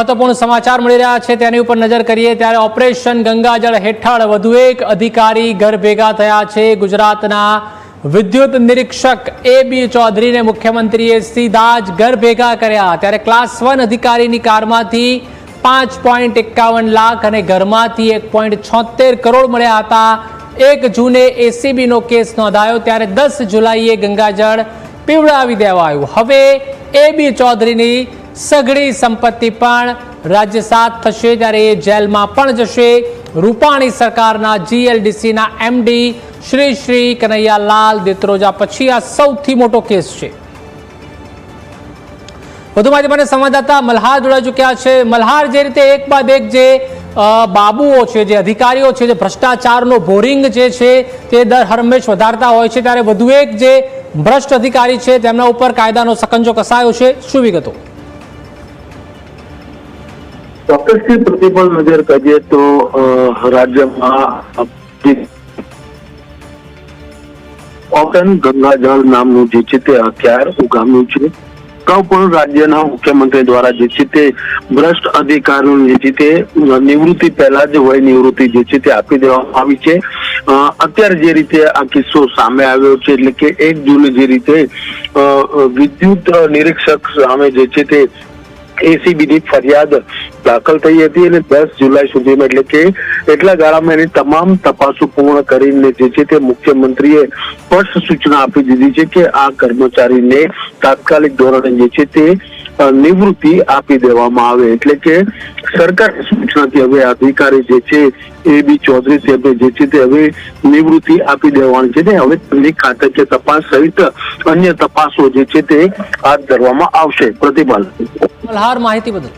મહત્વપૂર્ણ સમાચાર મળી રહ્યા છે તેની ઉપર નજર કરીએ ત્યારે ઓપરેશન ગંગાજળ હેઠળ વધુ એક અધિકારી ઘર ભેગા થયા છે। ગુજરાતના વિદ્યુત નિરીક્ષક એ.બી. ચૌધરીને મુખ્યમંત્રીએ સીધા જ ઘર ભેગા કર્યા। ત્યારે ક્લાસ 1 અધિકારીની કારમાંથી 5.51 લાખ અને ઘરમાંથી 1.76 કરોડ મળ્યા હતા। 1 જૂને એસીબીનો કેસ નોંધાયો ત્યારે 10 જુલાઈએ ગંગાજળ પીવડાવી દેવાયું। હવે એ.બી. ચૌધરીની સઘળી સંપત્તિ પણ રાજ્યસાત થશે ત્યારે એ જેલમાં પણ જશે। રૂપાણી સરકારના જીએલડીસીના એમડી શ્રી કનૈયાલાલ દેત્રોજા પછી આ સૌથી મોટો કેસ છે। વધુ માહિતી માટે સંવાદદાતા મલ્હાર જોડાઈ ચૂક્યા છે। મલ્હાર, જે રીતે એક બાદ એક જે બાબુઓ છે, જે અધિકારીઓ છે, જે ભ્રષ્ટાચારનો બોરિંગ જે છે તે દર હંમેશ વધારતા હોય છે, ત્યારે વધુ એક જે ભ્રષ્ટ અધિકારી છે તેમના ઉપર કાયદાનો સકંજો કસાયો છે, શું વિગતો? ચોક્કસથી પ્રતિફળ નજર કરીએ તો રાજ્યમાં ઓપન ગંગાજળ નામનું જે છે તે હથિયાર ઉગામ્યું છે। અગાઉ પણ રાજ્યના મુખ્યમંત્રી દ્વારા જે છે તે ભ્રષ્ટ અધિકારીઓની જે છે તે નિવૃત્તિ પહેલા જ વય નિવૃત્તિ જે છે તે આપી દેવામાં આવી છે। અત્યારે જે રીતે આ કિસ્સો સામે આવ્યો છે, એટલે કે 1 જૂને જે રીતે વિદ્યુત નિરીક્ષક સામે જે છે તે એસીબીની ફરિયાદ દાખલ થઈ હતી અને 10 જુલાઈ સુધીમાં, એટલે કે એટલા ગાળામાં એની તમામ તપાસો પૂર્ણ કરીને જે છે તે મુખ્યમંત્રીએ સ્પષ્ટ સૂચના આપી દીધી છે કે આ કર્મચારીને તાત્કાલિક ધોરણે જે છે તે નિવૃત્તિ આપી દેવામાં આવે। એટલે કે સરકારની સૂચનાથી હવે અધિકારી જે છે એ.બી. ચૌધરી તેમને જે છે તે હવે નિવૃત્તિ આપી દેવાની છે ને હવે તેમની ખાતાકીય તપાસ સહિત અન્ય તપાસો જે છે તે હાથ ધરવામાં આવશે। પ્રતિભાલ મલ્હાર, માહિતી બદલ